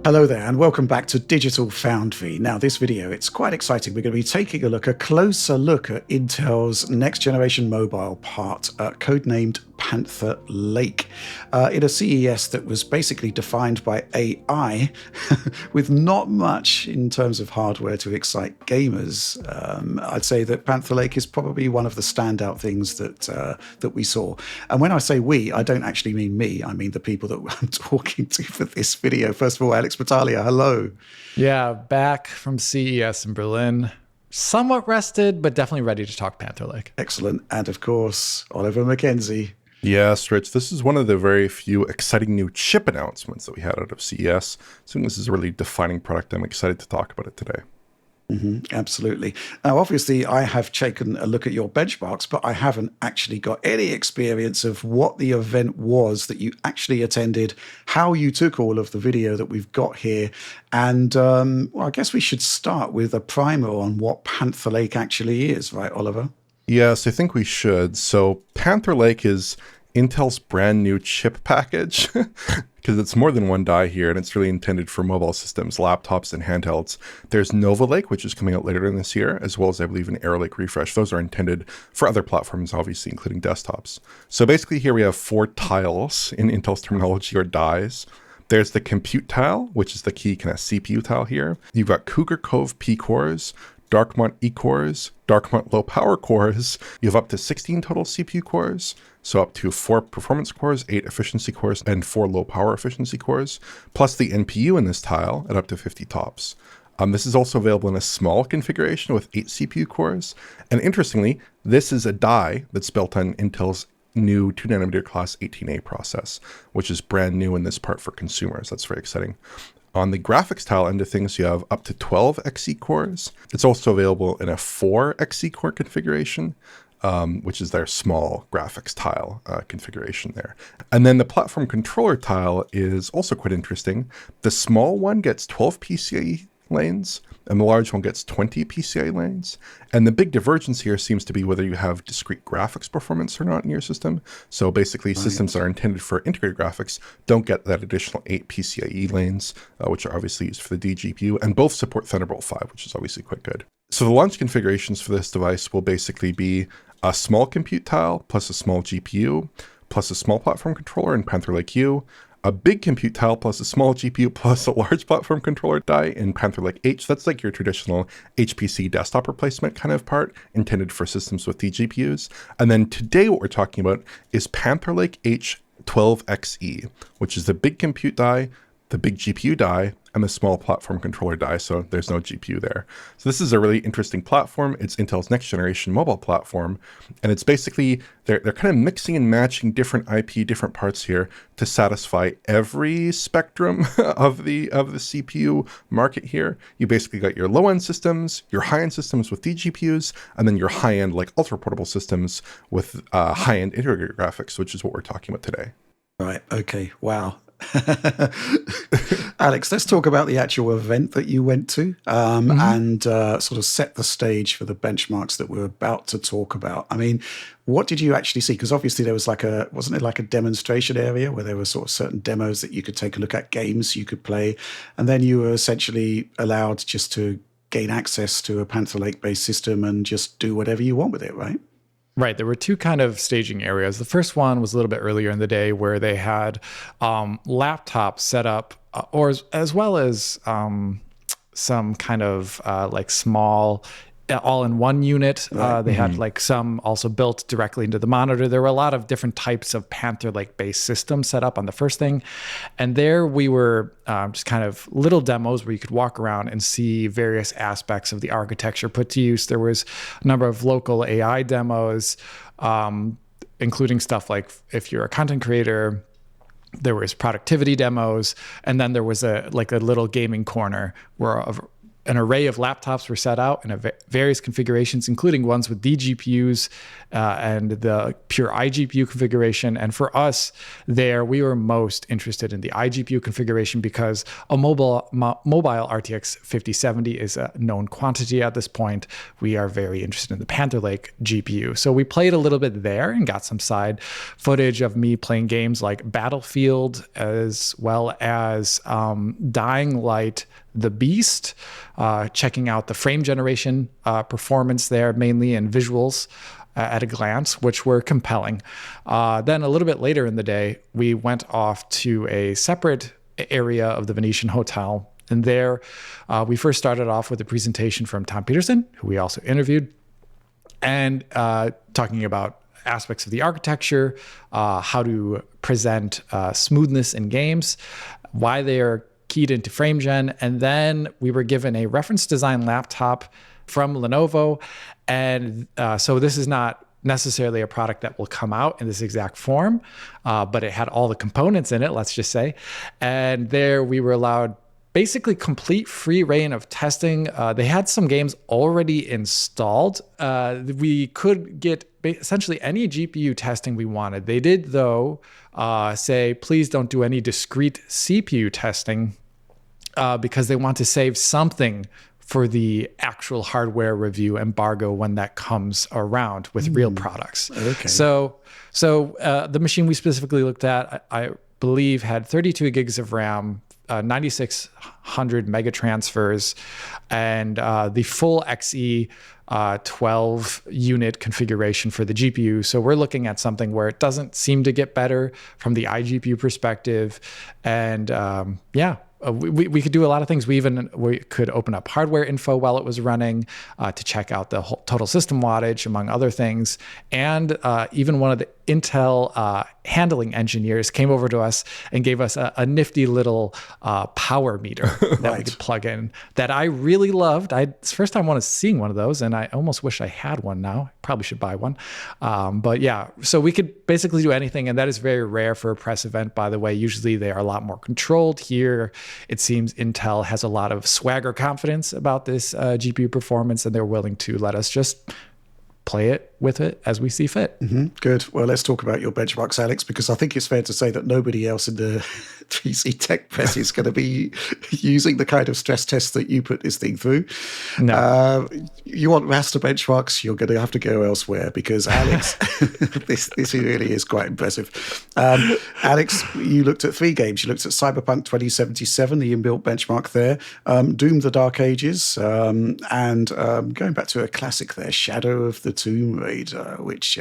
Hello there, and welcome back to Digital Foundry. Now, this video, it's quite exciting. We're going to be taking a closer look at Intel's next generation mobile part, codenamed Panther Lake, in a CES that was basically defined by AI, with not much in terms of hardware to excite gamers. I'd say that Panther Lake is probably one of the standout things that we saw. And when I say we, I don't actually mean me. I mean the people that I'm talking to for this video. First of all, Alex Battaglia, hello. Yeah, back from CES in Berlin. Somewhat rested, but definitely ready to talk Panther Lake. Excellent. And of course, Oliver Mackenzie. Yeah, Strix, this is one of the very few exciting new chip announcements that we had out of CES. So this is a really defining product. I'm excited to talk about it today. Absolutely. Now, obviously, I have taken a look at your benchmarks, but I haven't actually got any experience of what the event was that you actually attended, how you took all of the video that we've got here. And well, I guess we should start with a primer on what Panther Lake actually is, right, Oliver? Yes, I think we should. So Panther Lake is Intel's brand new chip package, because it's more than one die here, and it's really intended for mobile systems, laptops, and handhelds. There's Nova Lake, which is coming out later in this year, as well as, I believe, an Arrow Lake refresh. Those are intended for other platforms, obviously, including desktops. So basically here we have 4 tiles in Intel's terminology, or dies. There's the compute tile, which is the key kind of CPU tile here. You've got Cougar Cove P cores, Darkmont E cores, Darkmont low power cores. You have up to 16 total CPU cores, so up to 4 performance cores, 8 efficiency cores, and 4 low power efficiency cores, plus the NPU in this tile at up to 50 tops. This is also available in a small configuration with 8 CPU cores. And interestingly, this is a die that's built on Intel's new 2nm class 18A process, which is brand new in this part for consumers. That's very exciting. On the graphics tile end of things, you have up to 12 Xe cores. It's also available in a 4 Xe core configuration, which is their small graphics tile configuration there. And then the platform controller tile is also quite interesting. The small one gets 12 PCIe lanes, and the large one gets 20 PCIe lanes. And the big divergence here seems to be whether you have discrete graphics performance or not in your system. So basically, systems that are intended for integrated graphics don't get that additional 8 PCIe lanes, which are obviously used for the DGPU, and both support Thunderbolt 5, which is obviously quite good. So the launch configurations for this device will basically be a small compute tile plus a small GPU, plus a small platform controller in Panther Lake U, a big compute tile plus a small GPU plus a large platform controller die in Panther Lake H. That's like your traditional HPC desktop replacement kind of part, intended for systems with eGPUs. And then today what we're talking about is Panther Lake H12XE, which is the big compute die, the big GPU die, and the small platform controller die, so there's no GPU there. So this is a really interesting platform. It's Intel's next generation mobile platform, and it's basically, they're kind of mixing and matching different IP, different parts here to satisfy every spectrum of the CPU market here. You basically got your low-end systems, your high-end systems with DGPUs, and then your high-end, like ultra-portable systems with high-end integrated graphics, which is what we're talking about today. Right, okay, wow. Alex, let's talk about the actual event that you went to and sort of set the stage for the benchmarks that we're about to talk about. I mean, what did you actually see? Because obviously there was wasn't it like a demonstration area where there were sort of certain demos that you could take a look at, games you could play, and then you were essentially allowed just to gain access to a Panther Lake-based system and just do whatever you want with it, right? Right. There were 2 kind of staging areas. The first one was a little bit earlier in the day where they had laptops set up, or as well as some kind of like small all-in-one unit. They had like some also built directly into the monitor. There were a lot of different types of Panther Lake-based systems set up on the first thing. And there we were just kind of little demos where you could walk around and see various aspects of the architecture put to use. There was a number of local AI demos, including stuff like if you're a content creator, there was productivity demos, and then there was a little gaming corner where an array of laptops were set out in various configurations, including ones with DGPUs and the pure iGPU configuration. And for us there, we were most interested in the iGPU configuration because a mobile RTX 5070 is a known quantity at this point. We are very interested in the Panther Lake GPU. So we played a little bit there and got some side footage of me playing games like Battlefield, as well as Dying Light, The Beast, checking out the frame generation performance there, mainly in visuals at a glance, which were compelling. Then a little bit later in the day, we went off to a separate area of the Venetian Hotel. And there, we first started off with a presentation from Tom Peterson, who we also interviewed, and talking about aspects of the architecture, how to present smoothness in games, why they are keyed into frame gen. And then we were given a reference design laptop from Lenovo. And so this is not necessarily a product that will come out in this exact form, but it had all the components in it, let's just say. And there we were allowed basically complete free reign of testing. They had some games already installed. We could get essentially any GPU testing we wanted. They did, though, say, please don't do any discrete CPU testing because they want to save something for the actual hardware review embargo when that comes around with real products. Okay. So the machine we specifically looked at, I believe, had 32 gigs of RAM, 9600 mega transfers, and the full Xe 12 unit configuration for the GPU. So we're looking at something where it doesn't seem to get better from the iGPU perspective. And we could do a lot of things. We could open up hardware info while it was running to check out the whole total system wattage, among other things. And even one of the Intel handling engineers came over to us and gave us a nifty little power meter that we could plug in that I really loved. It's the first time I was seeing one of those, and I almost wish I had one now. Probably should buy one. But yeah, so we could basically do anything, and that is very rare for a press event, by the way. Usually they are a lot more controlled. Here, it seems Intel has a lot of swagger confidence about this GPU performance, and they're willing to let us just play it with it as we see fit. Mm-hmm. Good. Well, let's talk about your benchmarks, Alex, because I think it's fair to say that nobody else in the PC tech press is going to be using the kind of stress tests that you put this thing through. No. You want raster benchmarks, you're going to have to go elsewhere because Alex, this really is quite impressive. Alex, you looked at 3 games. You looked at Cyberpunk 2077, the inbuilt benchmark there, Doom: The Dark Ages, and going back to a classic there, Shadow of the Tomb Raider, which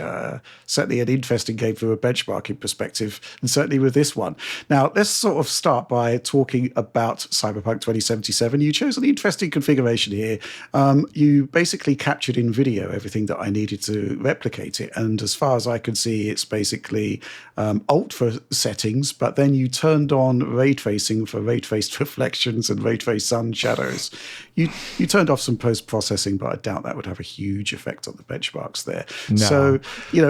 certainly an interesting game from a benchmarking perspective, and certainly with this one. Now, let's sort of start by talking about Cyberpunk 2077. You chose an interesting configuration here. You basically captured in video everything that I needed to replicate it, and as far as I can see, it's basically alt for settings, but then you turned on ray tracing for ray traced reflections and ray traced sun shadows. You turned off some post-processing, but I doubt that would have a huge effect on the benchmarks there. No. So,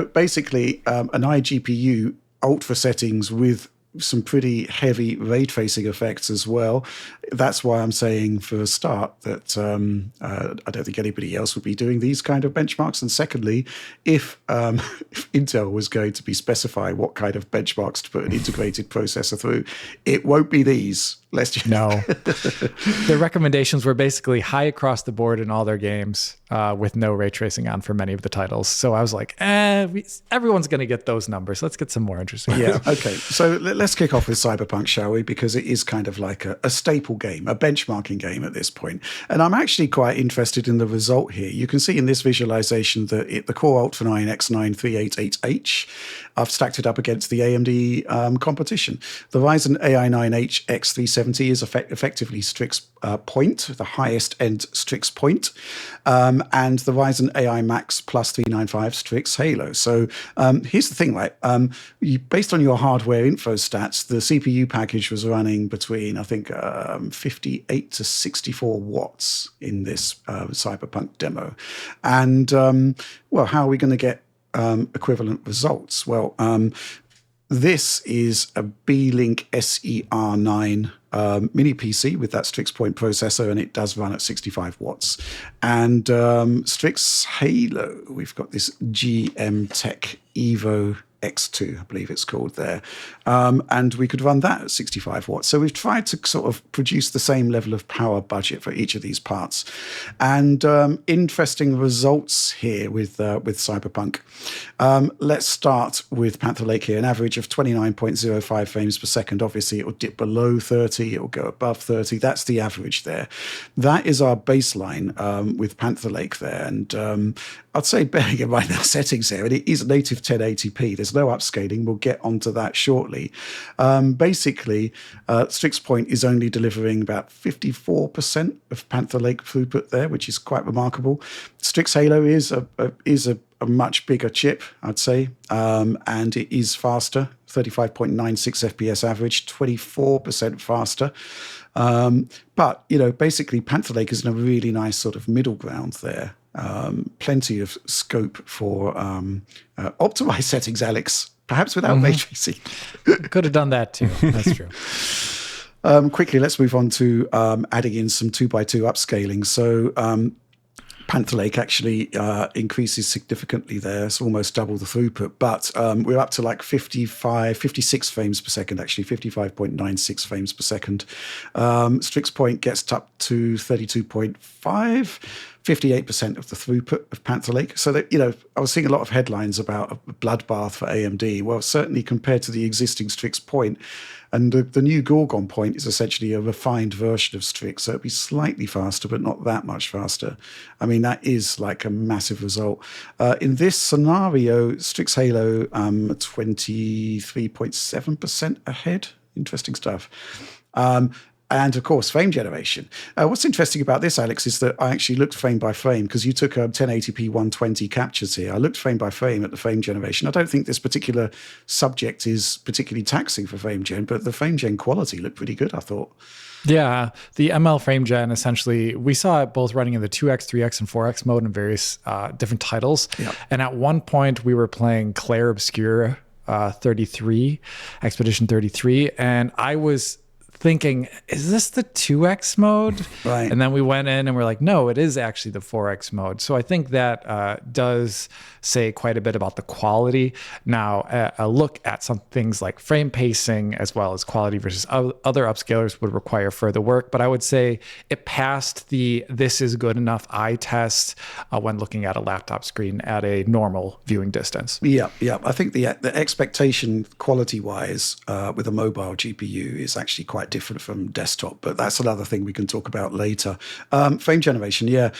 basically an iGPU alt for settings with some pretty heavy ray tracing effects as well. That's why I'm saying for a start that I don't think anybody else would be doing these kind of benchmarks. And secondly, if Intel was going to be specifying what kind of benchmarks to put an integrated processor through, it won't be these. Let's just No. The recommendations were basically high across the board in all their games with no ray tracing on for many of the titles. So I was like, everyone's going to get those numbers. Let's get some more interesting. Yeah, okay. So let's kick off with Cyberpunk, shall we? Because it is kind of like a staple game, a benchmarking game at this point. And I'm actually quite interested in the result here. You can see in this visualization that the Core Ultra 9 X9 388H, I've stacked it up against the AMD competition. The Ryzen AI 9H X370 is effectively Strix Point, the highest end Strix Point, and the Ryzen AI Max Plus 395 Strix Halo. So here's the thing, right? Based on your hardware info stats, the CPU package was running between, I think, 58 to 64 watts in this Cyberpunk demo. And, well, how are we going to get equivalent results? Well, This is a B-Link SER9 mini PC with that Strix Point processor, and it does run at 65 watts. And Strix Halo, we've got this GM Tech Evo X2, I believe it's called there. And we could run that at 65 watts. So we've tried to sort of produce the same level of power budget for each of these parts. And interesting results here with Cyberpunk. Let's start with Panther Lake here, an average of 29.05 frames per second. Obviously, it will dip below 30, it will go above 30. That's the average there. That is our baseline with Panther Lake there. And I'd say bearing in mind the settings here, and it is native 1080p. There's no upscaling. We'll get onto that shortly. Basically, Strix Point is only delivering about 54% of Panther Lake throughput there, which is quite remarkable. Strix Halo is a much bigger chip, I'd say, and it is faster, 35.96 FPS average, 24% faster. But, basically Panther Lake is in a really nice sort of middle ground there. Plenty of scope for optimized settings, Alex, perhaps without ray tracing. Could have done that too. That's true. Quickly, let's move on to adding in some 2x2 upscaling. So Panther Lake actually increases significantly there. It's almost double the throughput, but we're up to like 56 frames per second, actually 55.96 frames per second. Strix Point gets up to 32.5, 58% of the throughput of Panther Lake. So that, I was seeing a lot of headlines about a bloodbath for AMD. Well, certainly compared to the existing Strix Point, and the new Gorgon Point is essentially a refined version of Strix, so it'll be slightly faster, but not that much faster. I mean, that is like a massive result. In this scenario, Strix Halo 23.7% ahead. Interesting stuff. And of course, frame generation. What's interesting about this, Alex, is that I actually looked frame by frame because you took 1080p 120 captures here. I looked frame by frame at the frame generation. I don't think this particular subject is particularly taxing for frame gen, but the frame gen quality looked pretty good, I thought. Yeah, the ML frame gen, essentially, we saw it both running in the 2x, 3x, and 4x mode in various different titles. Yeah. And at one point, we were playing Claire Obscure 33, Expedition 33, and I was thinking, is this the 2x mode? Right. And then we went in and we're like, no, it is actually the 4x mode. So I think that does say quite a bit about the quality. Now, a look at some things like frame pacing as well as quality versus other upscalers would require further work. But I would say it passed the this is good enough eye test when looking at a laptop screen at a normal viewing distance. Yeah. I think the expectation quality-wise with a mobile GPU is actually quite different from desktop, but that's another thing we can talk about later. Frame generation,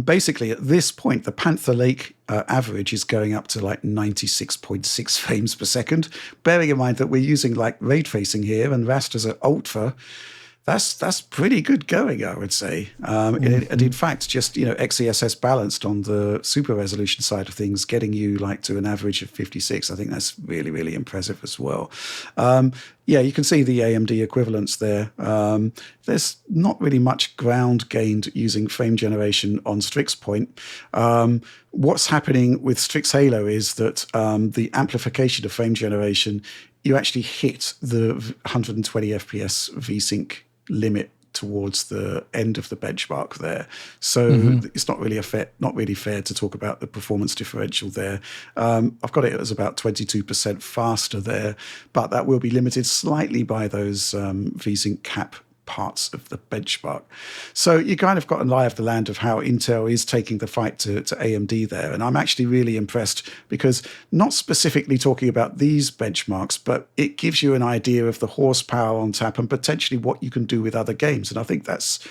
basically at this point, the Panther Lake average is going up to like 96.6 frames per second. Bearing in mind that we're using like ray tracing here and rasters at ultra, that's pretty good going, I would say. And in fact, just XeSS balanced on the super resolution side of things, getting you like to an average of 56. I think that's really, really impressive as well. You can see the AMD equivalents there. There's not really much ground gained using frame generation on Strix Point. What's happening with Strix Halo is that the amplification of frame generation, you actually hit the 120 FPS VSync limit towards the end of the benchmark there. So it's not really fair to talk about the performance differential there. I've got it as about 22% faster there, but that will be limited slightly by those VSync cap parts of the benchmark. So you kind of got a lie of the land of how Intel is taking the fight to AMD there. And I'm actually really impressed because not specifically talking about these benchmarks, but it gives you an idea of the horsepower on tap and potentially what you can do with other games. And I think that's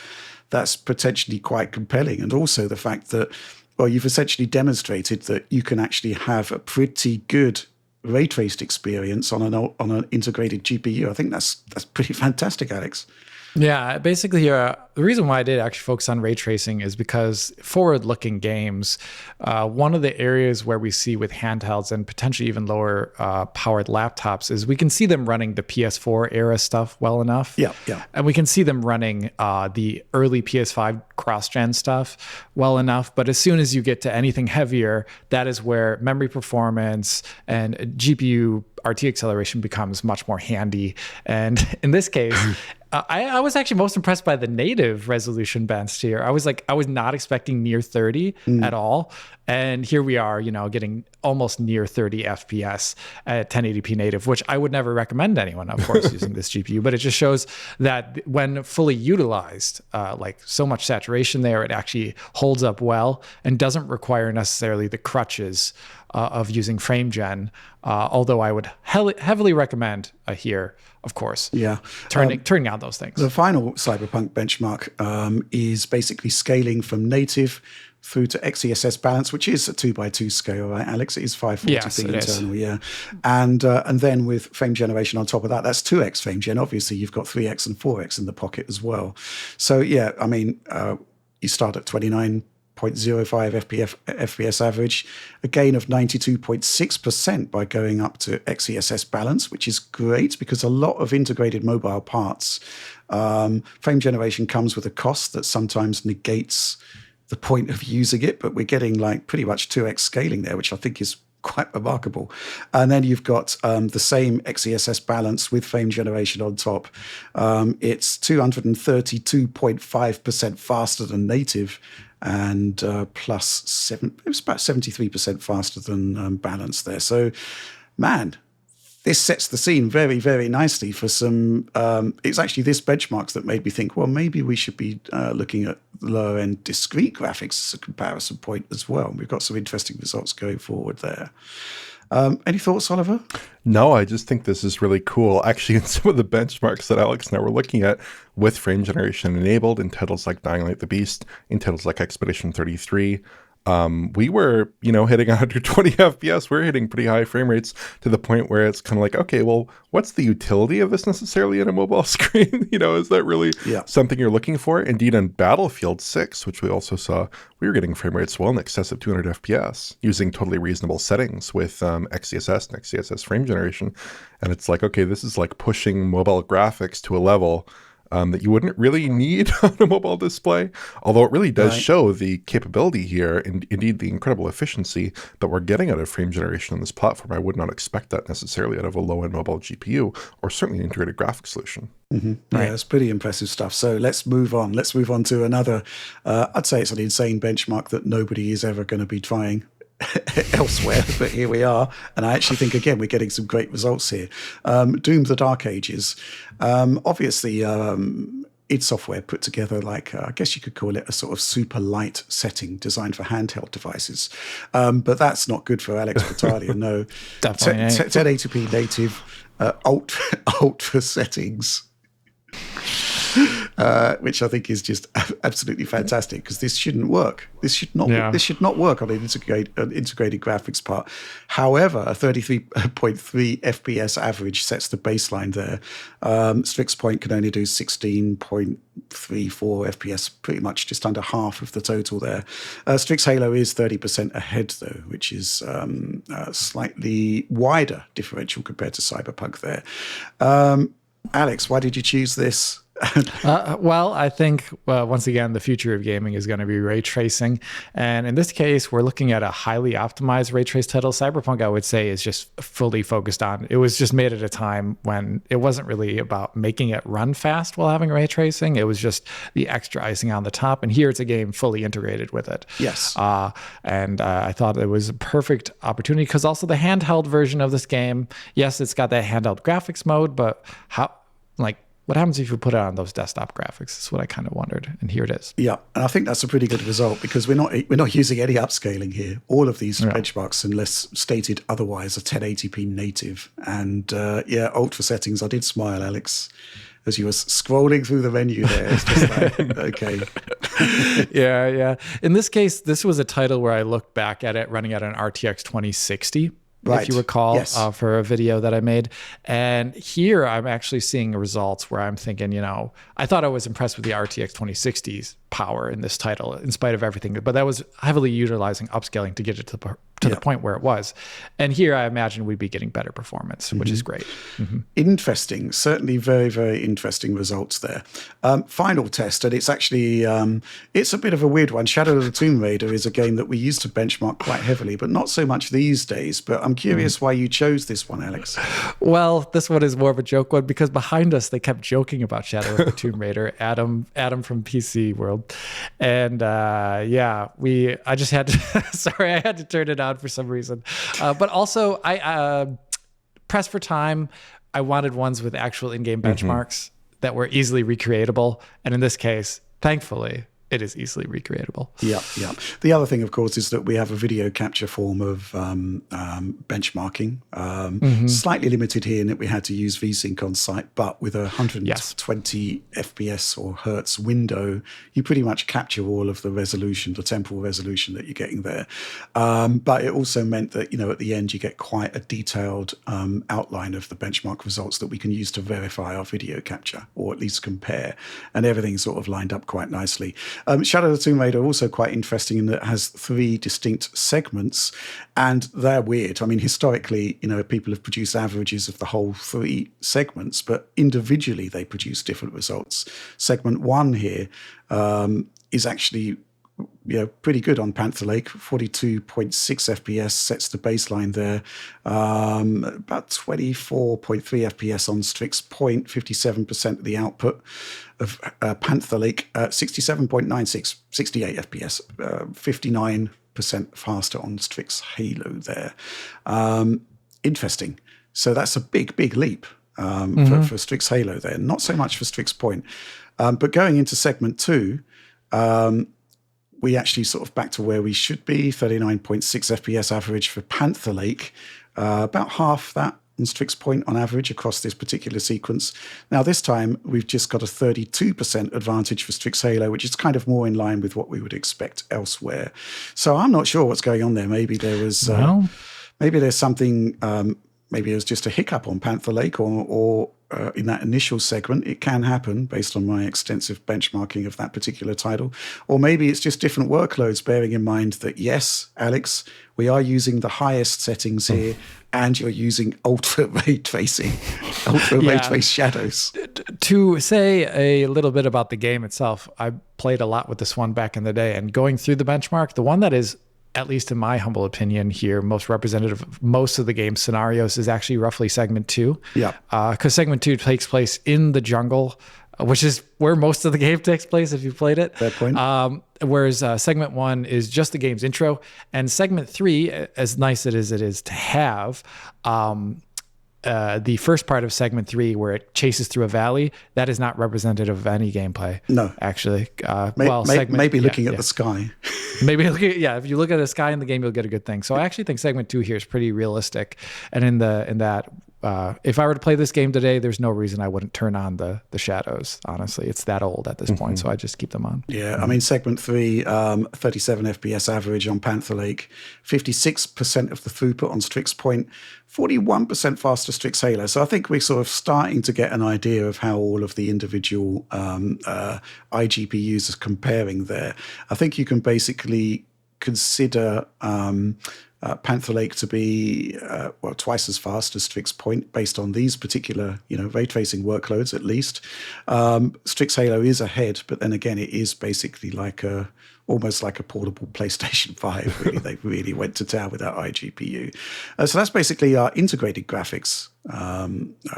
potentially quite compelling. And also the fact that, well, you've essentially demonstrated that you can actually have a pretty good ray traced experience on an integrated GPU. I think that's pretty fantastic, Alex. Yeah, basically, the reason why I did actually focus on ray tracing is because forward-looking games, one of the areas where we see with handhelds and potentially even lower powered laptops is we can see them running the PS4 era stuff well enough. Yeah, yeah. And we can see them running the early PS5 cross-gen stuff well enough. But as soon as you get to anything heavier, that is where memory performance and GPU RT acceleration becomes much more handy. And in this case, I was actually most impressed by the native resolution best here. I was not expecting near 30 at all. And here we are, getting almost near 30 FPS at 1080p native, which I would never recommend anyone, of course, using this GPU. But it just shows that when fully utilized, like so much saturation there, it actually holds up well and doesn't require necessarily the crutches of using frame gen. Although I would heavily recommend here, of course, turning out those things. The final Cyberpunk benchmark is basically scaling from native through to XeSS balance, which is a 2x2 scale, right, Alex? It is 540p internal, yeah. And then with frame generation on top of that, that's 2x frame gen. Obviously, you've got 3x and 4x in the pocket as well. So, yeah, I mean, you start at 29.05 FPS average, a gain of 92.6% by going up to XeSS balance, which is great because a lot of integrated mobile parts, frame generation comes with a cost that sometimes negates the point of using it, but we're getting like pretty much 2x scaling there, which I think is quite remarkable. And then you've got the same XeSS balance with frame generation on top. It's 232.5% faster than native, and it was about 73% faster than balance there. So, man, this sets the scene very, very nicely for some. It's actually this benchmarks that made me think, well, maybe we should be looking at lower end discrete graphics as a comparison point as well. We've got some interesting results going forward there. Any thoughts, Oliver? No, I just think this is really cool. Actually, in some of the benchmarks that Alex and I were looking at with frame generation enabled in titles like Dying Light the Beast, in titles like Expedition 33, we were, hitting 120 FPS. We're hitting pretty high frame rates to the point where it's kind of like, okay, well, what's the utility of this necessarily in a mobile screen? Is that really something you're looking for? Indeed, on Battlefield 6, which we also saw, we were getting frame rates well in excess of 200 FPS using totally reasonable settings with XeSS and XeSS frame generation. And it's like, okay, this is like pushing mobile graphics to a level that you wouldn't really need on a mobile display, although it really does show the capability here and indeed the incredible efficiency that we're getting out of frame generation on this platform. I would not expect that necessarily out of a low-end mobile GPU or certainly an integrated graphics solution. Mm-hmm. Right. Yeah, it's pretty impressive stuff. So let's move on. Let's move on to another, I'd say it's an insane benchmark that nobody is ever going to be trying elsewhere, but here we are, and I actually think again we're getting some great results here. Doom: The Dark Ages, obviously id Software put together like I guess you could call it a sort of super light setting designed for handheld devices, but that's not good for Alex Battaglia. No, definitely 1080p native, alt for settings. Which I think is just absolutely fantastic because this shouldn't work. This should not. Yeah. This should not work on an integrated graphics part. However, a 33.3 FPS average sets the baseline there. Strix Point can only do 16.34 FPS, pretty much just under half of the total there. Strix Halo is 30% ahead though, which is a slightly wider differential compared to Cyberpunk there. Alex, why did you choose this? Well, I think once again, the future of gaming is going to be ray tracing. And in this case, we're looking at a highly optimized ray trace title. Cyberpunk, I would say, is just fully focused on, it was just made at a time when it wasn't really about making it run fast while having ray tracing. It was just the extra icing on the top. And here it's a game fully integrated with it. Yes. And I thought it was a perfect opportunity because also the handheld version of this game, yes, it's got that handheld graphics mode, but what happens if you put it on those desktop graphics? That's what I kind of wondered, and here it is. Yeah, and I think that's a pretty good result because we're not using any upscaling here. All of these benchmarks, unless stated otherwise, are 1080p native. And alt for settings. I did smile, Alex, as you were scrolling through the menu there. It's just like, okay. Yeah. In this case, this was a title where I looked back at it running at an RTX 2060. Right. if you recall, Yes. for a video that I made. And here I'm actually seeing results where I'm thinking, I thought I was impressed with the RTX 2060's power in this title, in spite of everything, but that was heavily utilizing upscaling to get it to the point where it was. And here I imagine we'd be getting better performance, which is great. Interesting. Certainly very, very interesting results there. Final test, and it's actually, it's a bit of a weird one. Shadow of the Tomb Raider is a game that we used to benchmark quite heavily, but not so much these days. But I'm curious why you chose this one, Alex. Well, this one is more of a joke one because behind us, they kept joking about Shadow of the Tomb Raider, Adam from PC World. And I just had to, sorry, I had to turn it on for some reason. But also, I pressed for time. I wanted ones with actual in-game benchmarks that were easily recreatable. And in this case, thankfully, it is easily recreatable. Yeah. The other thing, of course, is that we have a video capture form of benchmarking. Slightly limited here in that we had to use VSync on site, but with a 120 FPS or hertz window, you pretty much capture all of the resolution, the temporal resolution that you're getting there. But it also meant that, at the end, you get quite a detailed outline of the benchmark results that we can use to verify our video capture, or at least compare. And everything sort of lined up quite nicely. Shadow of the Tomb Raider also quite interesting in that it has 3 distinct segments, and they're weird. I mean, historically, people have produced averages of the whole 3 segments, but individually they produce different results. Segment 1 here is actually pretty good on Panther Lake. 42.6 FPS sets the baseline there. About 24.3 FPS on Strix Point, 57% of the output of Panther Lake, 67.96, 68 FPS, 59% faster on Strix Halo there. Interesting. So that's a big, big leap for Strix Halo there. Not so much for Strix Point. But going into segment 2, we actually sort of back to where we should be, 39.6 FPS average for Panther Lake, about half that on Strix Point on average across this particular sequence. Now, this time, we've just got a 32% advantage for Strix Halo, which is kind of more in line with what we would expect elsewhere. So I'm not sure what's going on there. Maybe there was, maybe there's something, maybe it was just a hiccup on Panther Lake or in that initial segment. It can happen based on my extensive benchmarking of that particular title. Or maybe it's just different workloads, bearing in mind that, yes, Alex, we are using the highest settings here, and you're using ultra ray tracing, ray trace shadows. To say a little bit about the game itself, I played a lot with this one back in the day, and going through the benchmark, the one that is, at least in my humble opinion here, most representative of most of the game scenarios is actually roughly segment 2. Yeah. Because segment 2 takes place in the jungle, which is where most of the game takes place if you played it. Fair point. Whereas segment 1 is just the game's intro. And segment 3, as nice as it is to have, the first part of segment 3 where it chases through a valley, that is not representative of any gameplay. No. Actually. Maybe looking at the sky. Maybe if you look at the sky in the game, you'll get a good thing. So I actually think segment 2 here is pretty realistic. And in that, if I were to play this game today, there's no reason I wouldn't turn on the shadows. Honestly, it's that old at this point, so I just keep them on. Yeah, I mean, segment 3, 37 FPS average on Panther Lake, 56% of the throughput on Strix Point, 41% faster Strix Halo. So I think we're sort of starting to get an idea of how all of the individual iGPUs are comparing there. I think you can basically consider Panther Lake to be twice as fast as Strix Point based on these particular ray tracing workloads at least. Strix Halo is ahead, but then again it is basically almost like a portable PlayStation 5. Really, they really went to town with that iGPU. So that's basically our integrated graphics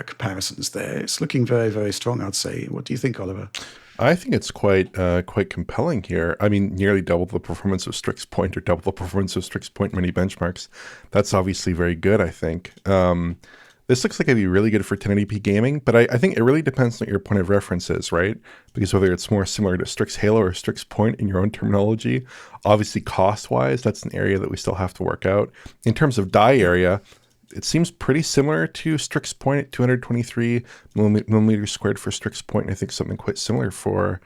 comparisons there. It's looking very, very strong, I'd say. What do you think, Oliver? I think it's quite compelling here. I mean, nearly double the performance of Strix Point, or double the performance of Strix Point in many benchmarks. That's obviously very good, I think. This looks like it'd be really good for 1080p gaming, but I think it really depends on what your point of reference is, right? Because whether it's more similar to Strix Halo or Strix Point in your own terminology, obviously cost-wise, that's an area that we still have to work out. In terms of die area, it seems pretty similar to Strix Point at 223 millimeters squared for Strix Point. I think something quite similar for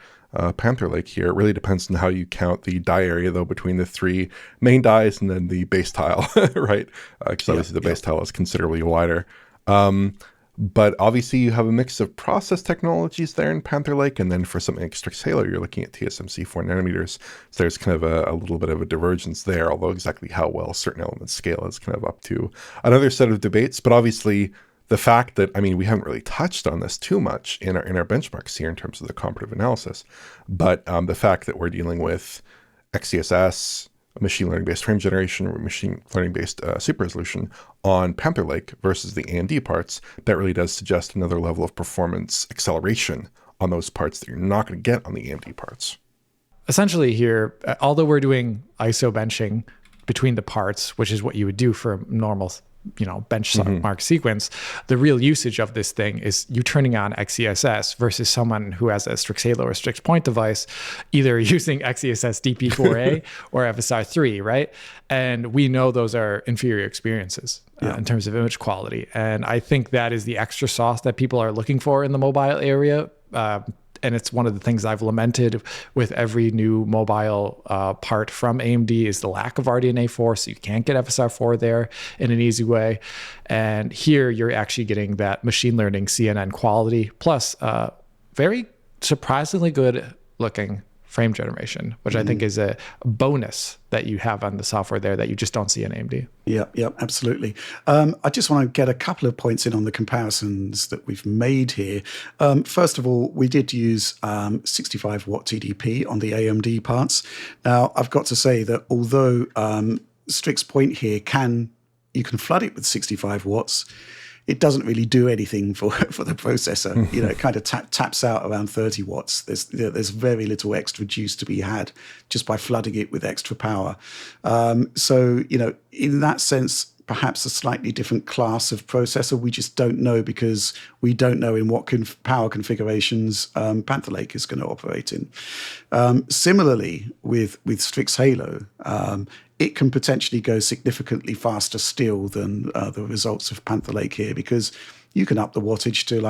Panther Lake here. It really depends on how you count the die area, though, between the three main dies and then the base tile, right? Because obviously the base tile is considerably wider. But obviously you have a mix of process technologies there in Panther Lake, and then for something like Strix Halo, you're looking at TSMC 4 nanometers. So there's kind of a little bit of a divergence there, although exactly how well certain elements scale is kind of up to another set of debates. But obviously the fact that, I mean, we haven't really touched on this too much in our benchmarks here in terms of the comparative analysis, but the fact that we're dealing with XeSS, machine learning-based frame generation, or machine learning-based super resolution on Panther Lake versus the AMD parts, that really does suggest another level of performance acceleration on those parts that you're not going to get on the AMD parts. Essentially here, although we're doing ISO benching between the parts, which is what you would do for a normal benchmark sequence, the real usage of this thing is you turning on XeSS versus someone who has a Strix Halo or Strix Point device, either using XeSS DP4A or FSR3, right? And we know those are inferior experiences in terms of image quality. And I think that is the extra sauce that people are looking for in the mobile area. And it's one of the things I've lamented with every new mobile part from AMD is the lack of RDNA 4, so you can't get FSR4 there in an easy way. And here you're actually getting that machine learning CNN quality, plus very surprisingly good looking frame generation, which I think is a bonus that you have on the software there that you just don't see in AMD. Yeah, absolutely. I just want to get a couple of points in on the comparisons that we've made here. First of all, we did use 65 watt TDP on the AMD parts. Now, I've got to say that although Strix Point here you can flood it with 65 watts, it doesn't really do anything for the processor. It kind of taps out around 30 watts. There's very little extra juice to be had just by flooding it with extra power. So, in that sense, perhaps a slightly different class of processor. We just don't know because we don't know in what power configurations Panther Lake is going to operate in. Similarly, with Strix Halo, it can potentially go significantly faster still than the results of Panther Lake here, because you can up the wattage to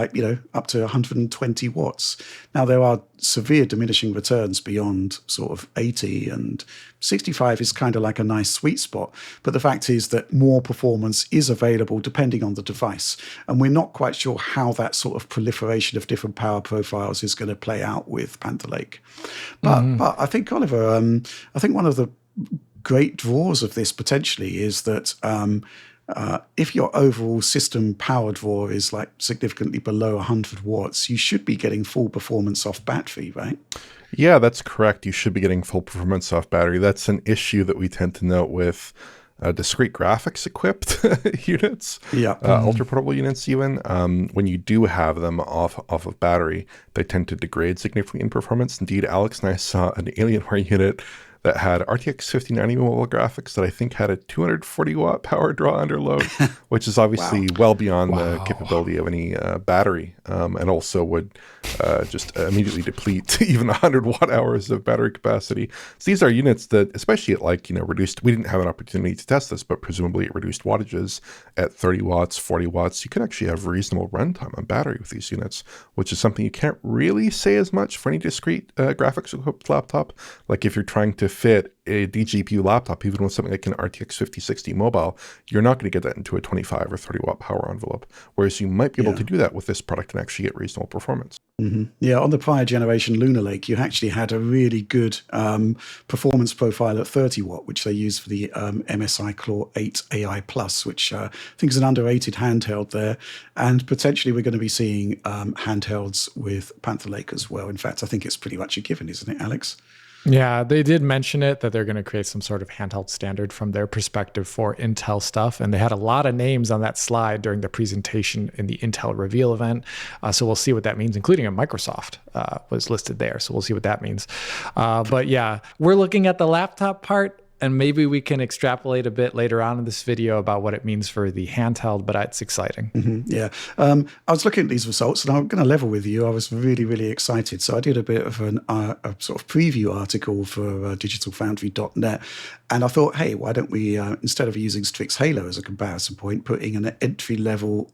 up to 120 watts. Now, there are severe diminishing returns beyond sort of 80, and 65 is kind of like a nice sweet spot. But the fact is that more performance is available depending on the device. And we're not quite sure how that sort of proliferation of different power profiles is going to play out with Panther Lake. But I think, Oliver, I think one of the great draws of this potentially is that if your overall system power draw is like significantly below 100 watts, you should be getting full performance off battery, right? Yeah, that's correct. You should be getting full performance off battery. That's an issue that we tend to note with discrete graphics equipped units, ultra portable units even. When you do have them off of battery, they tend to degrade significantly in performance. Indeed, Alex and I saw an Alienware unit that had RTX 5090 mobile graphics that I think had a 240 watt power draw under load, which is obviously well beyond the capability of any battery, and also would just immediately deplete even 100 watt hours of battery capacity. So these are units that, especially at reduced, we didn't have an opportunity to test this, but presumably at reduced wattages at 30 watts, 40 watts, you could actually have reasonable runtime on battery with these units, which is something you can't really say as much for any discrete graphics equipped laptop. Like if you're trying to fit a DGPU laptop, even with something like an RTX 5060 mobile, you're not going to get that into a 25 or 30 watt power envelope. Whereas you might be able to do that with this product and actually get reasonable performance. Yeah, on the prior generation Lunar Lake, you actually had a really good performance profile at 30 watt, which they use for the MSI Claw 8 AI Plus, which I think is an underrated handheld there. And potentially we're going to be seeing handhelds with Panther Lake as well. In fact, I think it's pretty much a given, isn't it, Alex? Yeah, they did mention it, that they're going to create some sort of handheld standard from their perspective for Intel stuff. And they had a lot of names on that slide during the presentation in the Intel reveal event. So we'll see what that means, including a Microsoft was listed there. So we'll see what that means. But yeah, we're looking at the laptop part. and maybe we can extrapolate a bit later on in this video about what it means for the handheld, but it's exciting. Yeah. I was looking at these results, and I'm going to level with you. I was really, really excited. So I did a bit of a sort of preview article for digitalfoundry.net, and I thought, hey, why don't we, instead of using Strix Halo as a comparison point, putting an entry-level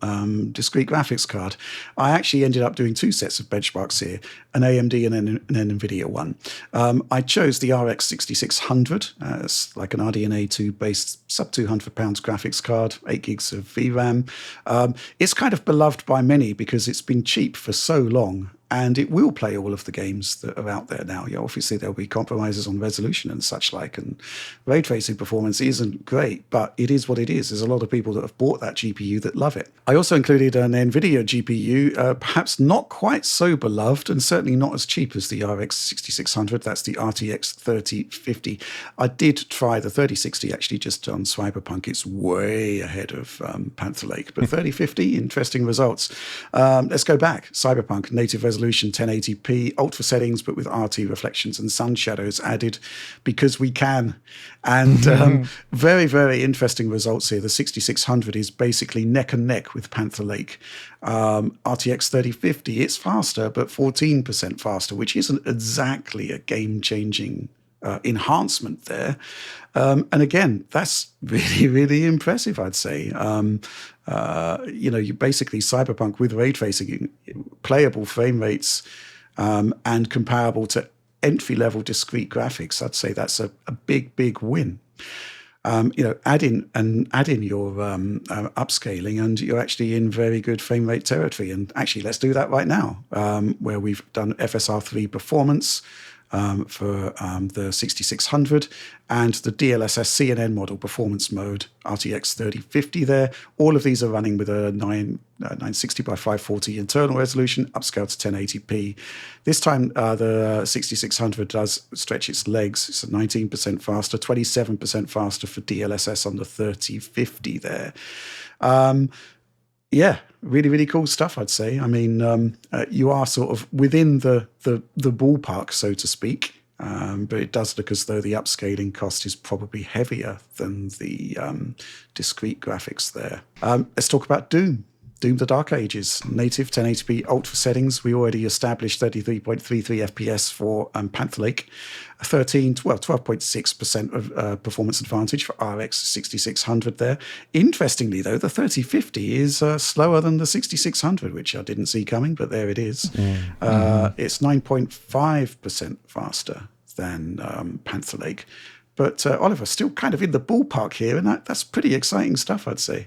discrete graphics card, I actually ended up doing two sets of benchmarks here, an AMD and an NVIDIA one. I chose the RX 6600. It's like an RDNA 2-based sub £200 graphics card, 8 gigs of VRAM. It's kind of beloved by many because it's been cheap for so long, and it will play all of the games that are out there now. Obviously, there'll be compromises on resolution and such like, and ray tracing performance isn't great, but it is what it is. There's a lot of people that have bought that GPU that love it. I also included an NVIDIA GPU, perhaps not quite so beloved, and certainly not as cheap as the RX 6600. That's the RTX 3050. I did try the 3060 actually just on Cyberpunk. It's way ahead of Panther Lake, but 3050, interesting results. Let's go back. Cyberpunk, native resolution 1080p, ultra settings, but with RT reflections and sun shadows added because we can. And very, very interesting results here. The 6600 is basically neck and neck with Panther Lake. RTX 3050, it's faster, but 14% faster, which isn't exactly a game-changing enhancement there. And again, that's really, really impressive, I'd say. You basically Cyberpunk with ray tracing, playable frame rates, and comparable to entry-level discrete graphics. I'd say that's a big, big win. Add in your upscaling, and you're actually in very good frame rate territory. And actually, let's do that right now, where we've done FSR3 performance for the 6600 and the DLSS CNN model performance mode, RTX 3050 there. All of these are running with a 960 by 540 internal resolution, upscale to 1080p. This time the 6600 does stretch its legs. It's 19% faster, 27% faster for DLSS on the 3050 there. Yeah, really, really cool stuff, I'd say. I mean, you are sort of within the ballpark, so to speak, but it does look as though the upscaling cost is probably heavier than the discrete graphics there. Let's talk about Doom. Doom the Dark Ages, native 1080p ultra settings. We already established 33.33 FPS for Panther Lake, 12.6% of performance advantage for RX 6600 there. Interestingly, though, the 3050 is slower than the 6600, which I didn't see coming, but there it is. It's 9.5% faster than Panther Lake. But Oliver, still kind of in the ballpark here, and that's pretty exciting stuff, I'd say.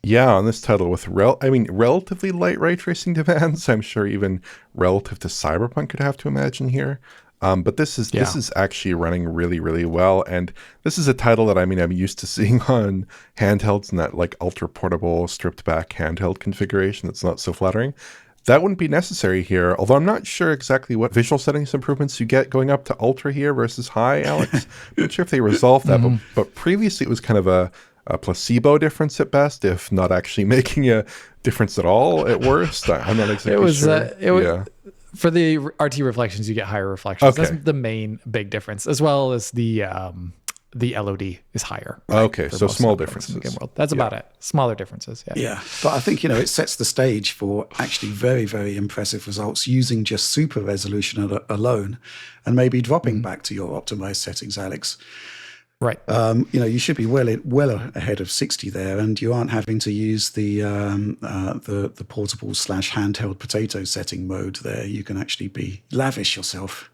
Yeah, on this title with relatively light ray tracing demands, I'm sure even relative to Cyberpunk could have to imagine here. But this is actually running really, really well. And this is a title that I'm used to seeing on handhelds in that like ultra portable, stripped back handheld configuration that's not so flattering. That wouldn't be necessary here, although I'm not sure exactly what visual settings improvements you get going up to ultra here versus high, Alex. I'm not sure if they resolved that, but previously it was kind of a placebo difference at best, if not actually making a difference at all at worst. I'm not exactly sure. For the RT reflections, you get higher reflections. Okay. That's the main big difference, as well as the LOD is higher. Right? Okay, so small differences. In the game world. That's about it. Smaller differences. Yeah, but I think it sets the stage for actually very, very impressive results using just super resolution alone, and maybe dropping back to your optimized settings, Alex. Right. You should be well ahead of 60 there, and you aren't having to use the portable / handheld potato setting mode there. You can actually lavish yourself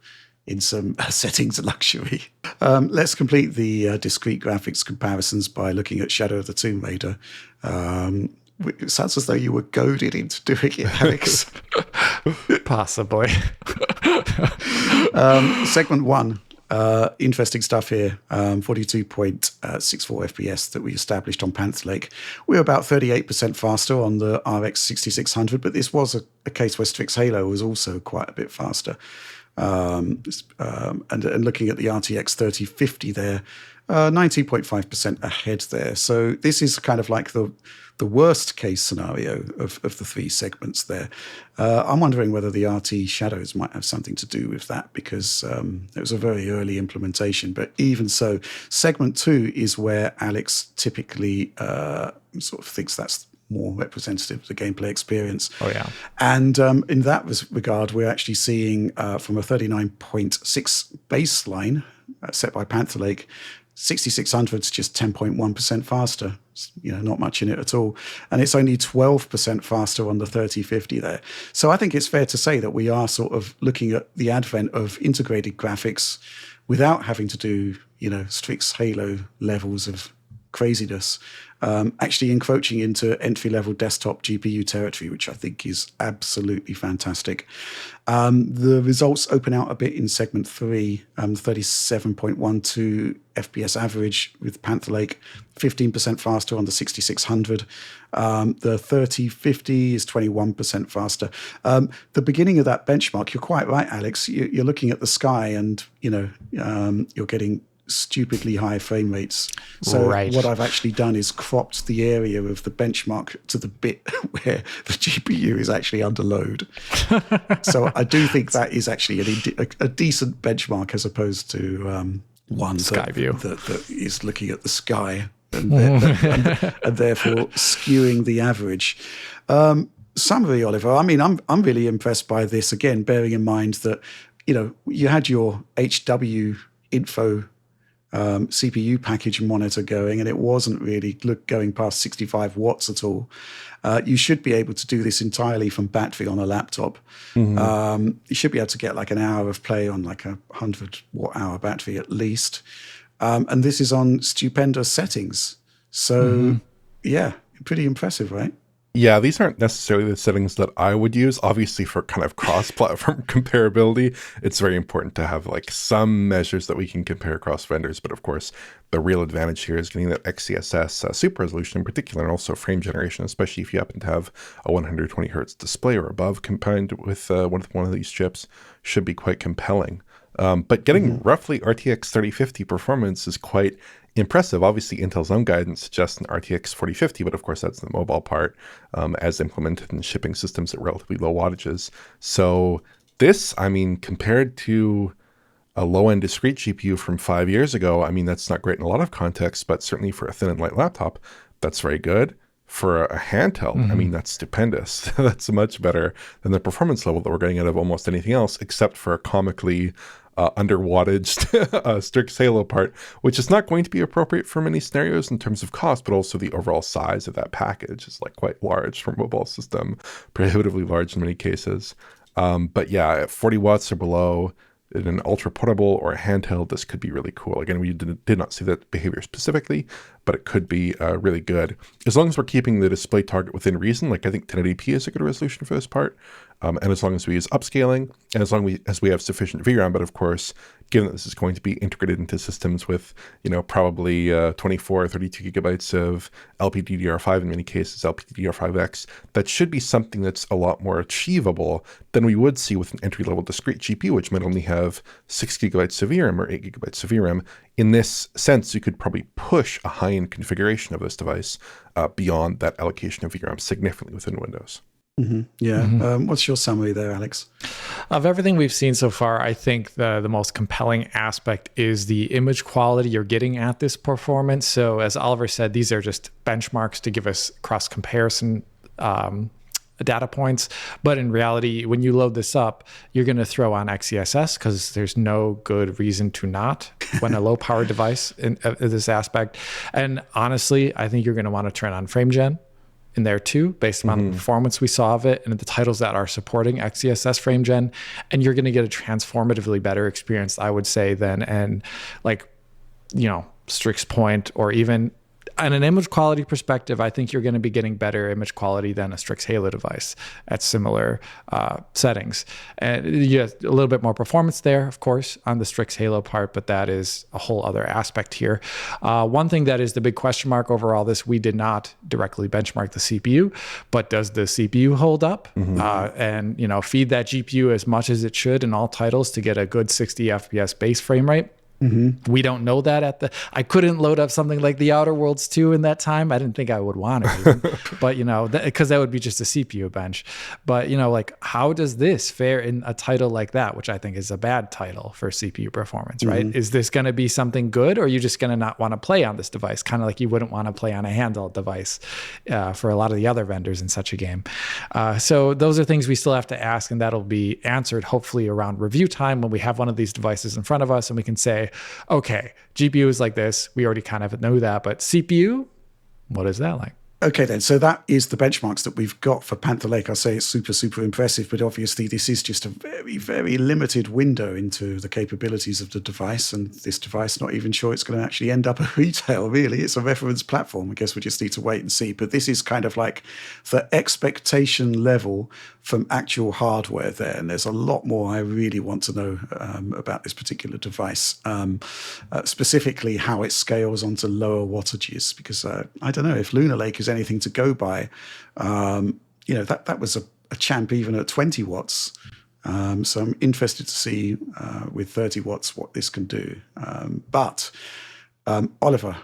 in some settings luxury. Let's complete the discrete graphics comparisons by looking at Shadow of the Tomb Raider. It sounds as though you were goaded into doing it, Alex. Possibly. Segment 1. Interesting stuff here, 42.64 FPS that we established on Panther Lake. We're about 38% faster on the RX 6600, but this was a a case where Strix Halo was also quite a bit faster. And looking at the RTX 3050 there, 19.5% ahead there. So this is kind of like the worst case scenario of the three segments there. I'm wondering whether the RT shadows might have something to do with that, because it was a very early implementation. But even so, segment 2 is where Alex typically sort of thinks that's more representative of the gameplay experience. Oh, yeah. And in that regard, we're actually seeing from a 39.6 baseline set by Panther Lake, 6600's just 10.1% faster. Not much in it at all. And it's only 12% faster on the 3050 there. So I think it's fair to say that we are sort of looking at the advent of integrated graphics without having to do, Strix Halo levels of craziness, actually encroaching into entry-level desktop GPU territory, which I think is absolutely fantastic. The results open out a bit in segment 3, 37.12 FPS average with Panther Lake, 15% faster on the 6600. The 3050 is 21% faster. The beginning of that benchmark, you're quite right, Alex. You're looking at the sky and, you're getting stupidly high frame rates. So what I've actually done is cropped the area of the benchmark to the bit where the GPU is actually under load. So I do think that is actually a decent benchmark as opposed to one that is looking at the sky and therefore skewing the average. Summary, Oliver. I mean, I'm really impressed by this. Again, bearing in mind that you had your HW info CPU package monitor going, and it wasn't really going past 65 watts at all. You should be able to do this entirely from battery on a laptop. Mm-hmm. You should be able to get like an hour of play on like a 100 watt hour battery at least. And this is on stupendous settings. So yeah, pretty impressive, right? Yeah, these aren't necessarily the settings that I would use. Obviously, for kind of cross-platform comparability, it's very important to have like some measures that we can compare across vendors. But of course, the real advantage here is getting that XeSS super resolution in particular, and also frame generation, especially if you happen to have a 120 hertz display or above combined with one of these chips, should be quite compelling. But getting roughly RTX 3050 performance is quite impressive. Obviously, Intel's own guidance suggests an RTX 4050, but of course that's the mobile part, as implemented in shipping systems at relatively low wattages. So this, I mean, compared to a low-end discrete GPU from 5 years ago, I mean, that's not great in a lot of contexts, but certainly for a thin and light laptop, that's very good. For a handheld, I mean, that's stupendous. That's much better than the performance level that we're getting out of almost anything else, except for a comically under-wattage Strix Halo part, which is not going to be appropriate for many scenarios in terms of cost, but also the overall size of that package is like quite large for a mobile system, prohibitively large in many cases. But yeah, at 40 watts or below, in an ultra portable or a handheld, this could be really cool. Again, we did not see that behavior specifically, but it could be really good. As long as we're keeping the display target within reason, like I think 1080p is a good resolution for this part. And as long as we use upscaling, and as long as we have sufficient VRAM, but of course, given that this is going to be integrated into systems with, probably 24 or 32 gigabytes of LPDDR5 in many cases, LPDDR5X, that should be something that's a lot more achievable than we would see with an entry-level discrete GPU, which might only have 6 gigabytes of VRAM or 8 gigabytes of VRAM. In this sense, you could probably push a high-end configuration of this device beyond that allocation of VRAM significantly within Windows. Yeah. What's your summary there, Alex? Of everything we've seen so far, I think the most compelling aspect is the image quality you're getting at this performance. So as Oliver said, these are just benchmarks to give us cross-comparison data points. But in reality, when you load this up, you're going to throw on XeSS because there's no good reason to not when a low-power device in this aspect. And honestly, I think you're going to want to turn on frame gen in there too, based on the performance we saw of it and the titles that are supporting XeSS frame gen, and you're going to get a transformatively better experience, I would say, than Strix Point or even on an image quality perspective, I think you're going to be getting better image quality than a Strix Halo device at similar settings. And you have a little bit more performance there, of course, on the Strix Halo part, but that is a whole other aspect here. One thing that is the big question mark over all this, we did not directly benchmark the CPU, but does the CPU hold up? And, you know, feed that GPU as much as it should in all titles to get a good 60 FPS base frame rate? We don't know that I couldn't load up something like the Outer Worlds 2 in that time. I didn't think I would want to even, but you know, because that would be just a CPU bench. But you know, like how does this fare in a title like that, which I think is a bad title for CPU performance, right? Is this going to be something good, or are you just going to not want to play on this device? Kind of like you wouldn't want to play on a handheld device for a lot of the other vendors in such a game. So those are things we still have to ask, and that'll be answered hopefully around review time when we have one of these devices in front of us and we can say, okay, GPU is like this. We already kind of know that, but CPU, what is that like? Okay, then. So that is the benchmarks that we've got for Panther Lake. I'll say it's super, super impressive, but obviously this is just a very, very limited window into the capabilities of the device. And this device, not even sure it's going to actually end up at retail, really. It's a reference platform. I guess we just need to wait and see. But this is kind of like the expectation level from actual hardware there. And there's a lot more I really want to know about this particular device, specifically how it scales onto lower wattages, because I don't know if Lunar Lake is anything to go by. You know, that was a champ even at 20 watts. So I'm interested to see with 30 watts what this can do. But Oliver,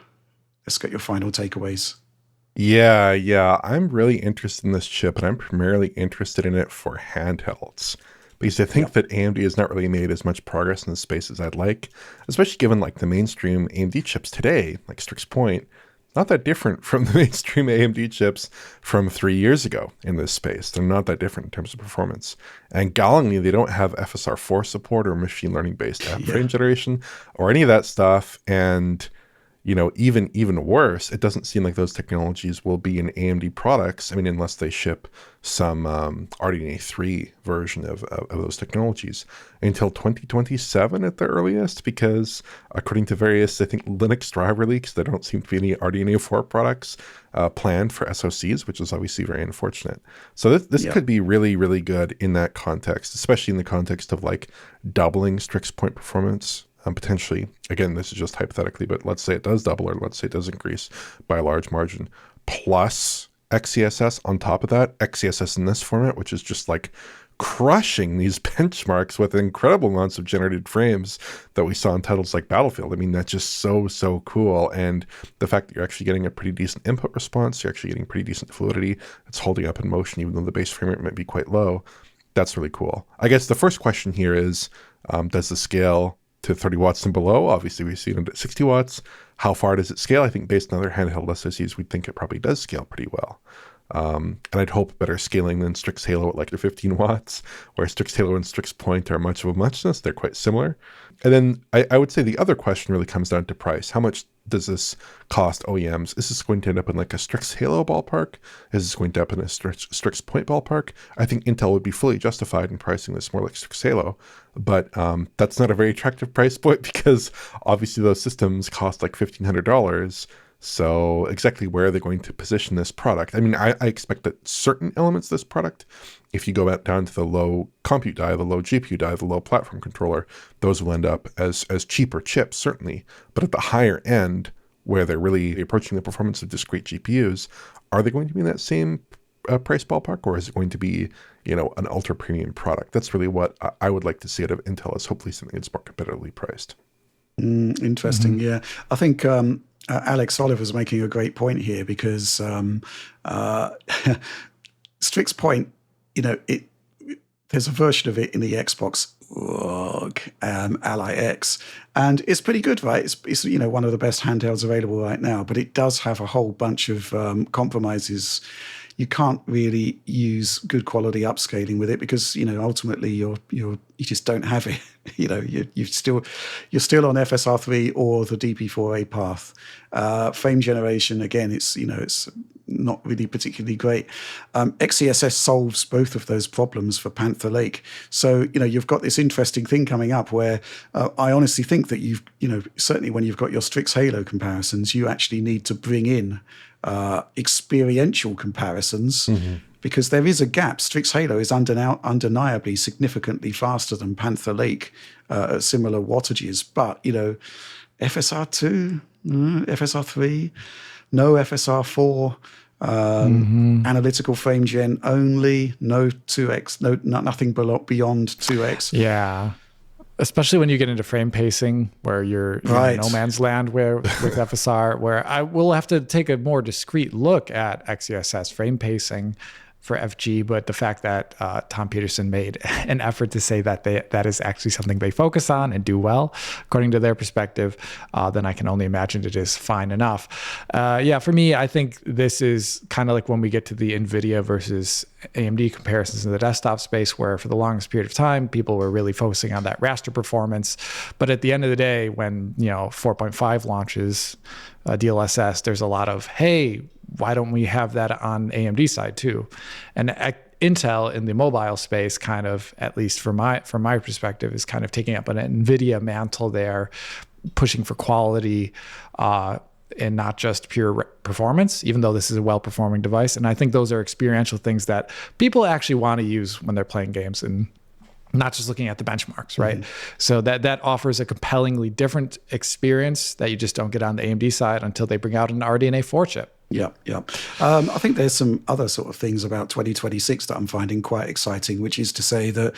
let's get your final takeaways. Yeah. I'm really interested in this chip, and I'm primarily interested in it for handhelds. Because I think that AMD has not really made as much progress in this space as I'd like, especially given like the mainstream AMD chips today, like Strix Point, not that different from the mainstream AMD chips from 3 years ago in this space. They're not that different in terms of performance. And gallingly, they don't have FSR4 support or machine learning-based frame generation or any of that stuff. And you know, even worse, it doesn't seem like those technologies will be in AMD products. I mean, unless they ship some RDNA 3 version of those technologies until 2027 at the earliest, because according to various, I think, Linux driver leaks, there don't seem to be any RDNA 4 products planned for SoCs, which is obviously very unfortunate. So this could be really, really good in that context, especially in the context of like doubling Strix Point performance. Potentially, again, this is just hypothetically, but let's say it does double, or let's say it does increase by a large margin, plus XeSS on top of that, XeSS in this format, which is just like crushing these benchmarks with incredible amounts of generated frames that we saw in titles like Battlefield. I mean, that's just so cool. And the fact that you're actually getting a pretty decent input response, you're actually getting pretty decent fluidity, it's holding up in motion, even though the base frame rate might be quite low. That's really cool. I guess the first question here is, does the scale to 30 watts and below? Obviously, we've seen it at 60 watts. How far does it scale? I think based on other handheld SoCs, we think it probably does scale pretty well. And I'd hope better scaling than Strix Halo at like 15 watts, where Strix Halo and Strix Point are much of a muchness. They're quite similar. And then I would say the other question really comes down to price. How much does this cost OEMs? Is this going to end up in like a Strix Halo ballpark? Is this going to end up in a Strix Point ballpark? I think Intel would be fully justified in pricing this more like Strix Halo, but that's not a very attractive price point because obviously those systems cost like $1,500. So exactly where are they going to position this product? I mean, I expect that certain elements of this product, if you go back down to the low compute die, the low GPU die, the low platform controller, those will end up as cheaper chips, certainly. But at the higher end, where they're really approaching the performance of discrete GPUs, are they going to be in that same price ballpark, or is it going to be, you know, an ultra premium product? That's really what I would like to see out of Intel, is hopefully something that's more competitively priced. Interesting. Yeah, I think Alex Oliver's making a great point here, because Strix Point, you know, there's a version of it in the Xbox Ally X, and it's pretty good, right? It's you know, one of the best handhelds available right now, but it does have a whole bunch of compromises. you can't really use good quality upscaling with it because ultimately you just don't have it. You're still on FSR3 or the DP4A path. Frame generation, again, it's not really particularly great. XeSS solves both of those problems for Panther Lake. So, you've got this interesting thing coming up where I honestly think that certainly when you've got your Strix Halo comparisons, you actually need to bring in experiential comparisons because there is a gap. Strix Halo is undeniably significantly faster than Panther Lake at similar wattages, but FSR2, FSR3, no FSR4, analytical frame gen only, no 2x, nothing beyond 2x. Yeah. Especially when you get into frame pacing, where you're in no man's land with FSR, where I will have to take a more discrete look at XeSS frame pacing for FG, but the fact that Tom Peterson made an effort to say that that is actually something they focus on and do well, according to their perspective, then I can only imagine it is fine enough. For me, I think this is kind of like when we get to the NVIDIA versus AMD comparisons in the desktop space, where for the longest period of time, people were really focusing on that raster performance. But at the end of the day, when 4.5 launches DLSS, there's a lot of, hey, why don't we have that on AMD side too? And Intel in the mobile space, kind of, at least from my perspective, is kind of taking up an NVIDIA mantle there, pushing for quality and not just pure performance, even though this is a well-performing device. And I think those are experiential things that people actually want to use when they're playing games and not just looking at the benchmarks, right? So that offers a compellingly different experience that you just don't get on the AMD side until they bring out an RDNA 4 chip. Yeah. I think there's some other sort of things about 2026 that I'm finding quite exciting, which is to say that,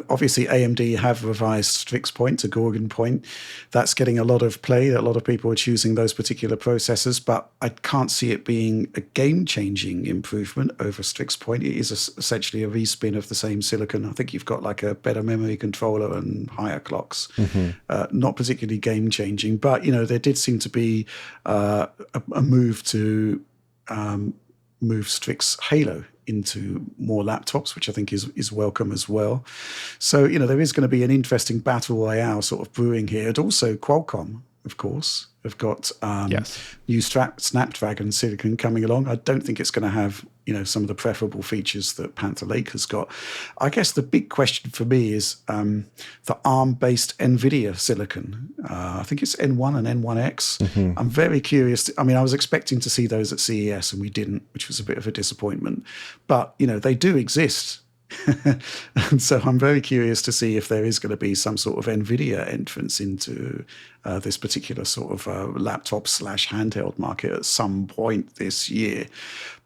obviously AMD have revised Strix Point to Gorgon Point. That's getting a lot of play. A lot of people are choosing those particular processors, but I can't see it being a game-changing improvement over Strix Point. It is essentially a respin of the same silicon. I think you've got like a better memory controller and higher clocks. Not particularly game-changing, but, there did seem to be a move to move Strix Halo into more laptops, which I think is welcome as well. So, there is going to be an interesting battle royale sort of brewing here. And also Qualcomm, of course, have got new Snapdragon silicon coming along. I don't think it's going to have, some of the preferable features that Panther Lake has got. I guess the big question for me is the ARM-based NVIDIA silicon. I think it's N1 and N1X. I'm very curious. I was expecting to see those at CES and we didn't, which was a bit of a disappointment. But, they do exist. And so I'm very curious to see if there is going to be some sort of NVIDIA entrance into this particular sort of laptop/handheld market at some point this year.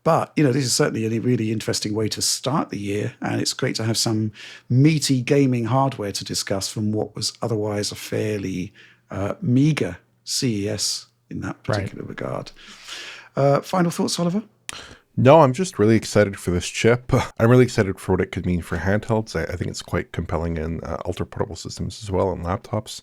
But, this is certainly a really interesting way to start the year. And it's great to have some meaty gaming hardware to discuss from what was otherwise a fairly meager CES in that particular regard. Final thoughts, Oliver? No, I'm just really excited for this chip. I'm really excited for what it could mean for handhelds. I think it's quite compelling in ultra-portable systems as well, and laptops.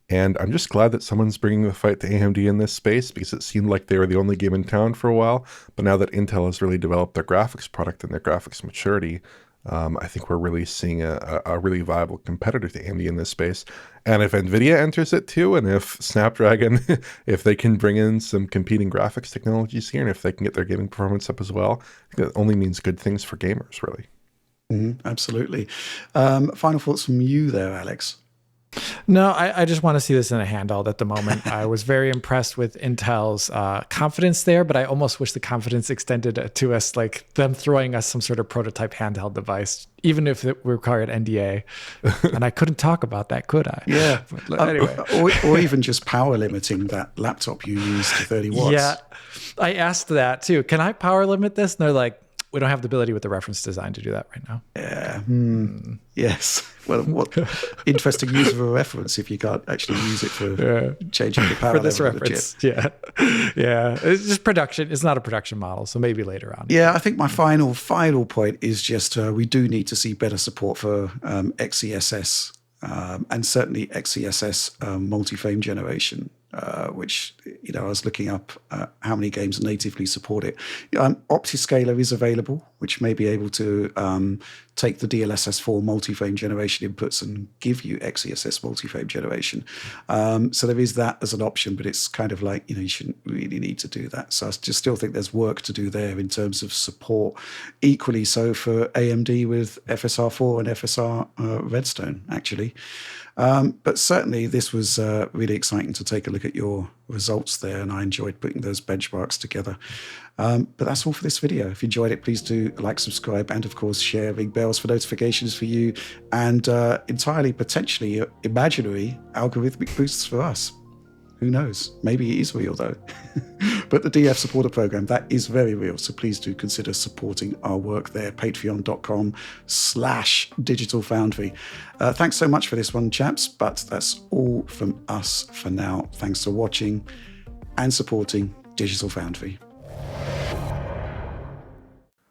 And I'm just glad that someone's bringing the fight to AMD in this space, because it seemed like they were the only game in town for a while. But now that Intel has really developed their graphics product and their graphics maturity, I think we're really seeing a really viable competitor to AMD in this space. And if NVIDIA enters it too, and if Snapdragon, if they can bring in some competing graphics technologies here, and if they can get their gaming performance up as well, I think that only means good things for gamers, really. Absolutely. Final thoughts from you there, Alex? No, I just want to see this in a handheld at the moment. I was very impressed with Intel's confidence there, but I almost wish the confidence extended to us, like them throwing us some sort of prototype handheld device, even if it required NDA. And I couldn't talk about that, could I? Yeah. But anyway. Or even just power limiting that laptop you use to 30 watts. Yeah, I asked that too. Can I power limit this? And they're like, we don't have the ability with the reference design to do that right now. Yeah. Yes. Well, what interesting use of a reference if you can't actually use it for changing the power for this level reference. of the chip. Yeah. It's just production. It's not a production model, so maybe later on. Yeah, I think my final point is just we do need to see better support for XeSS and certainly XeSS multi-frame generation. which, I was looking up how many games natively support it. Optiscaler is available, which may be able to take the DLSS4 multi-frame generation inputs and give you XeSS multi-frame generation. So there is that as an option, but it's kind of like, you shouldn't really need to do that. So I just still think there's work to do there in terms of support. Equally so for AMD with FSR4 and FSR Redstone, actually. But certainly this was really exciting to take a look at your results there, and I enjoyed putting those benchmarks together. But that's all for this video. If you enjoyed it, please do like, subscribe, and of course share. Ring bells for notifications for you, and entirely potentially imaginary algorithmic boosts for us. Who knows? Maybe it is real though. But the DF supporter program, that is very real. So please do consider supporting our work there. Patreon.com/Digital Foundry. Thanks so much for this one, chaps. But that's all from us for now. Thanks for watching and supporting Digital Foundry.